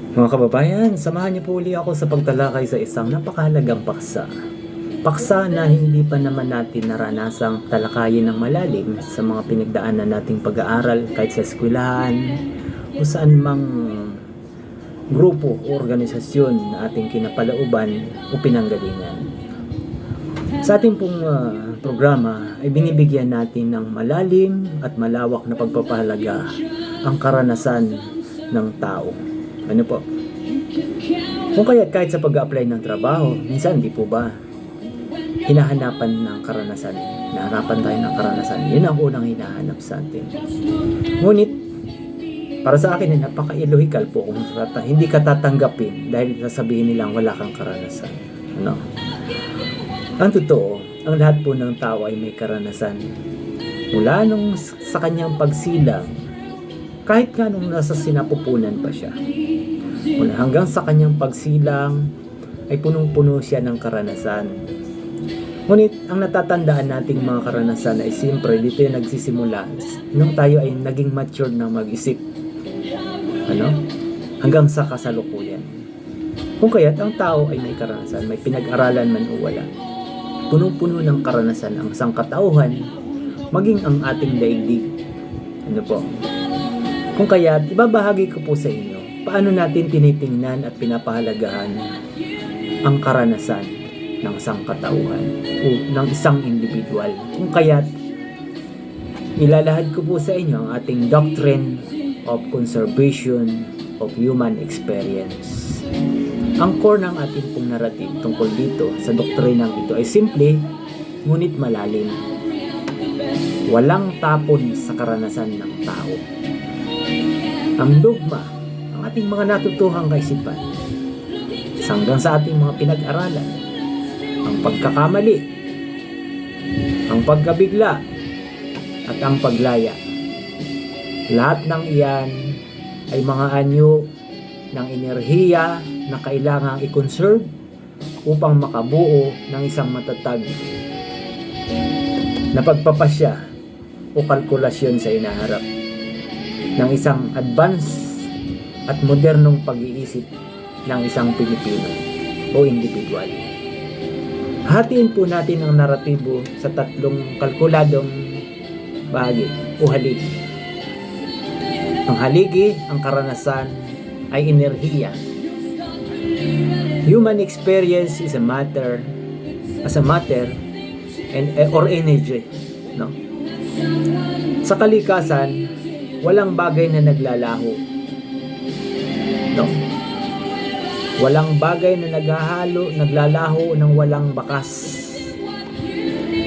Mga kababayan, samahan niyo po uli ako sa pagtalakay sa isang napakahalagang paksa. Paksa na hindi pa naman natin naranasang talakayin ng malalim sa mga pinagdaanan nating pag-aaral kahit sa eskwelahan o saan mang grupo o organisasyon na ating kinapalauban o pinanggalingan. Sa ating pong programa ay binibigyan natin ng malalim at malawak na pagpapahalaga ang karanasan ng tao. Ano po? Kung kahit sa pag-a-apply ng trabaho, minsan di po ba hinahanapan ng karanasan? Nahanapan tayo ng karanasan. Yun ang unang hinahanap sa atin. Ngunit, para sa akin ay napaka-illogical po kung hindi ka tatanggapin dahil sasabihin nilang wala kang karanasan. Ano? Ang totoo, ang lahat po ng tao ay may karanasan. Mula nung sa kanyang pagsilang, kahit nga nung nasa sinapupunan pa siya, mula hanggang sa kanyang pagsilang, ay punong-puno siya ng karanasan. Ngunit, ang natatandaan nating mga karanasan ay siyempre dito yung nagsisimula nung tayo ay naging matured na mag-isip. Ano? Hanggang sa kasalukuyan. Kung kaya't ang tao ay may karanasan, may pinag-aralan man o wala. Punong-puno ng karanasan ang sangkatauhan, maging ang ating daigdig. Ano po? Kung kaya't, ibabahagi ko po sa inyo paano natin tinitingnan at pinapahalagahan ang karanasan ng sangkatauhan o ng isang individual. Kung kaya't, ilalahad ko po sa inyo ang ating doctrine of conservation of human experience. Ang core ng ating pong narrative tungkol dito sa doktrinang ito ay simple, ngunit malalim. Walang tapon sa karanasan ng tao. Ang dogma, ang ating mga natutuhang kaisipan, hanggang sa ating mga pinag-aralan, ang pagkakamali, ang pagkabigla, at ang paglaya. Lahat ng iyan ay mga anyo ng enerhiya na kailangang i-conserve upang makabuo ng isang matatag na pagpapasya o kalkulasyon sa inaharap ng isang advanced at modernong pag-iisip ng isang Pilipino o individual. Hatiin po natin ang naratibo sa tatlong kalkuladong bahagi o haligi. Ang haligi, ang karanasan, ay enerhiya. Human experience is a matter or energy, no? Sa kalikasan, walang bagay na naglalaho, no? Walang bagay na naglalaho ng walang bakas.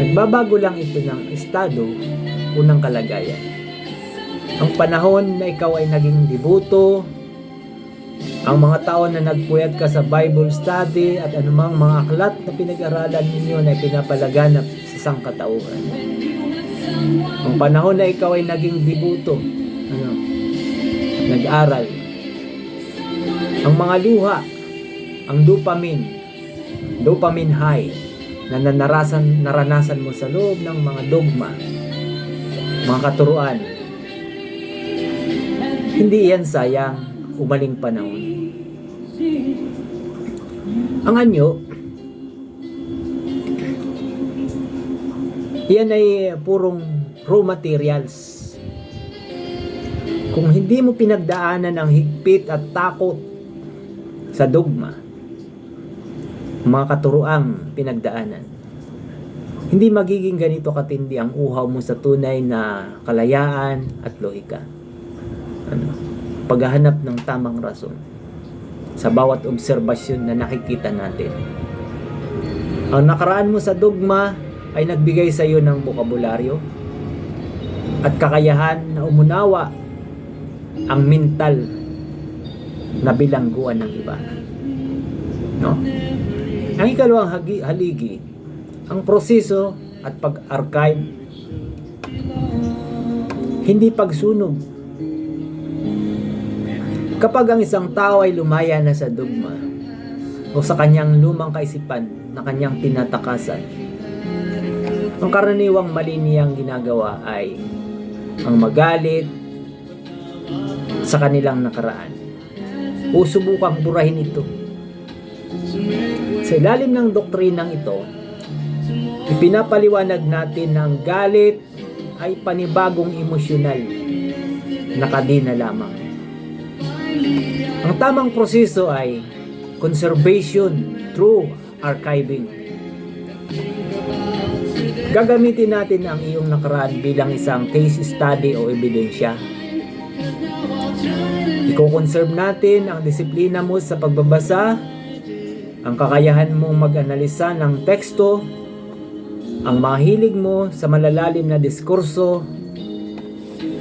Nagbabago lang ito ng estado o ng kalagayan. Ang panahon na ikaw ay naging debuto, ang mga taon na nagpuyat ka sa Bible study at anumang mga aklat na pinag-aralan ninyo na pinapalaganap sa sangkatauhan. Ang panahon na ikaw ay naging debuto, nag-aral. Ang mga luha, ang dopamine high na naranasan mo sa loob ng mga dogma, mga katuruan, hindi yan sayang umaling panahon. Ang anyo, yan ay purong raw materials. Kung hindi mo pinagdaanan ng higpit at takot sa dogma, mga katuruang pinagdaanan, hindi magiging ganito katindi ang uhaw mo sa tunay na kalayaan at lohika. Paghahanap ng tamang rason sa bawat obserbasyon na nakikita natin. Ang nakaraan mo sa dogma ay nagbigay sa iyo ng bokabularyo at kakayahan na umunawa ang mental na bilangguan ng iba. No? Ang ikalawang haligi, ang proseso at pag-archive, hindi pagsunog. Kapag ang isang tao ay lumaya na sa dogma o sa kanyang lumang kaisipan na kanyang tinatakasan, ang karaniwang mali niyang ginagawa ay ang magalit sa kanilang nakaraan o subukang burahin ito. Sa ilalim ng doktrinang ito, ipinapaliwanag natin na ang galit ay panibagong emosyonal na kadena lamang. Ang tamang proseso ay conservation through archiving. Gagamitin natin ang iyong nakaraan bilang isang case study o ebidensya. Iko-conserve natin ang disiplina mo sa pagbabasa, ang kakayahan mong mag-analisa ng teksto, ang mga hilig mo sa malalalim na diskurso,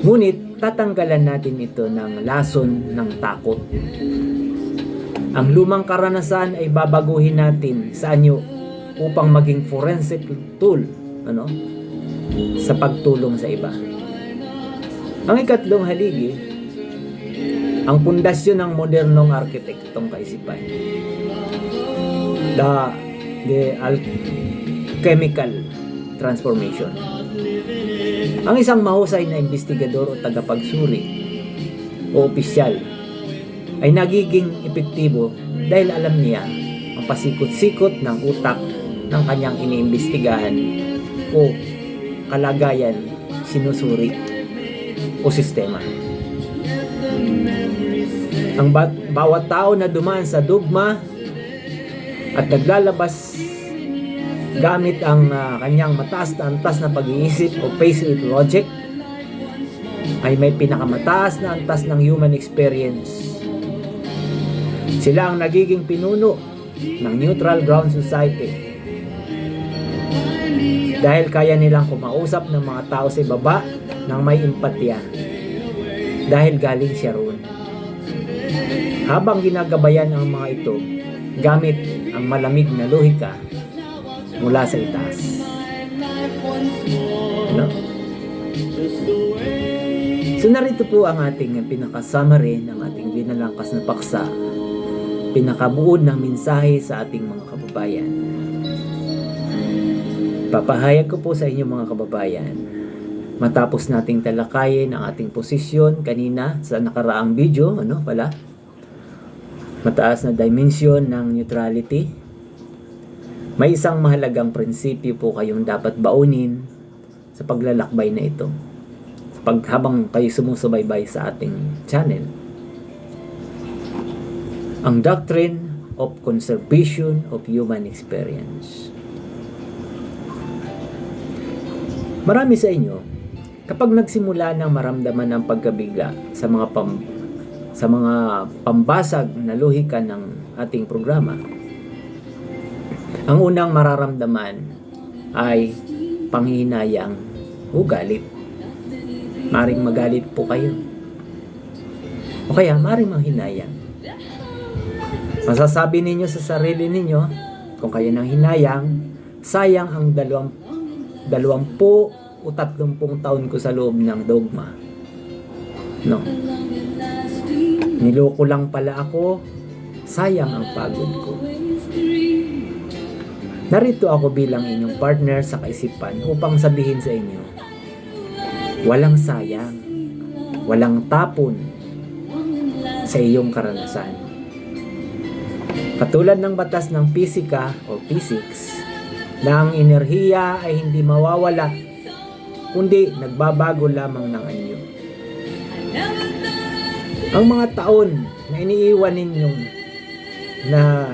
ngunit tatanggalan natin ito ng lason ng takot. Ang lumang karanasan ay babaguhin natin sa anyo upang maging forensic tool sa pagtulong sa iba. Ang ikatlong haligi, ang pundasyon ng modernong arkitektong kaisipan. The alchemical transformation. Ang isang mahusay na investigador o tagapagsuri o opisyal ay nagiging epektibo dahil alam niya ang pasikot-sikot ng utak ng kanyang iniimbestigahan o kalagayan, sinusuri o sistema. Ang bawat tao na dumaan sa dugma at naglalabas gamit ang kanyang mataas na antas na pag-iisip o face it logic ay may pinakamataas na antas ng human experience. Sila ang nagiging pinuno ng neutral ground society dahil kaya nilang kumausap ng mga tao sa ibaba ng may empatya dahil galing siya roon. Habang ginagabayan ang mga ito gamit ang malamig na lohika mula sa itaas. So narito po ang ating pinaka-summary ng ating binalangkas na paksa, pinakabuod ng mensahe sa ating mga kababayan. Papahayag ko po sa inyo mga kababayan, matapos nating talakayin ang ating posisyon kanina sa nakaraang video, mataas na dimension ng neutrality, may isang mahalagang prinsipyo po kayong dapat baunin sa paglalakbay na ito habang kayo sumusubaybay sa ating channel. Ang doctrine of conservation of human experience. Marami sa inyo, kapag nagsimula ng maramdaman ng pagkabigla sa mga pambasag na lohika ng ating programa, ang unang mararamdaman ay panghihinayang o galit. Maring magalit po kayo. O kaya maring manghinayang. Masasabi ninyo sa sarili ninyo, kung kayo nang hinayang, sayang ang 20 o 30 taon ko sa loob ng dogma. Niloko lang pala ako, sayang ang pagod ko. Narito ako bilang inyong partner sa kaisipan upang sabihin sa inyo, walang sayang, walang tapon sa iyong karanasan. Katulad ng batas ng pisika o physics, na ang enerhiya ay hindi mawawala, kundi nagbabago lamang ng anyo. Ang mga taon na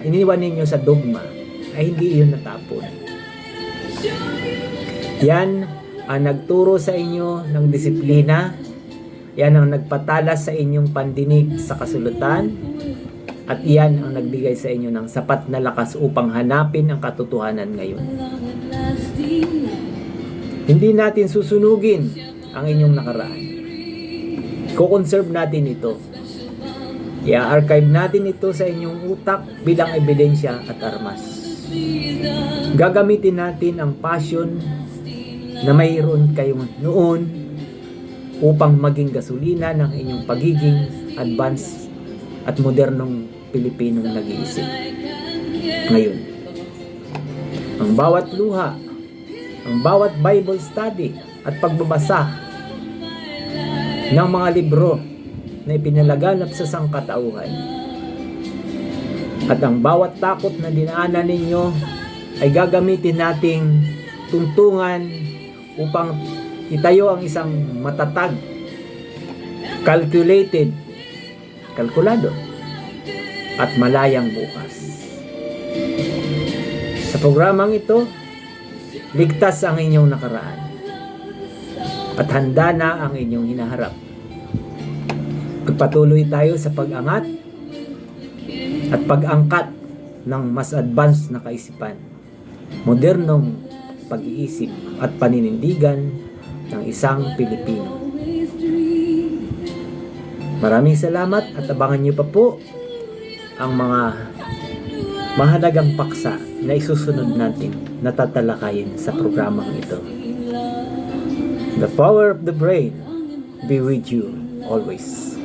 iniwan ninyo sa dogma ay hindi iyon natapon. Yan ang nagturo sa inyo ng disiplina, yan ang nagpatalas sa inyong pandinig sa kasulatan, at iyan ang nagbigay sa inyo ng sapat na lakas upang hanapin ang katotohanan ngayon. Hindi natin susunugin ang inyong nakaraan. Ko-conserve natin ito. I-archive natin ito sa inyong utak bilang ebidensya at armas. Gagamitin natin ang passion na mayroon kayong noon upang maging gasolina ng inyong pagiging advanced at modernong Pilipinong nag-iisip. Ngayon, ang bawat luha, ang bawat Bible study at pagbabasa ng mga libro na ipinalaganap sa sangkatauhan At ang bawat takot na dinaanan ninyo ay gagamitin nating tuntungan upang itayo ang isang matatag, kalkulado at malayang bukas. Sa programang ito, ligtas ang inyong nakaraan at handa na ang inyong hinaharap. Pagpatuloy tayo sa pag-angat at pag-angkat ng mas advanced na kaisipan, modernong pag-iisip at paninindigan ng isang Pilipino. Maraming salamat at abangan niyo pa po ang mga mahalagang paksa na isusunod natin na tatalakayin sa programang ito. The power of the brain be with you always.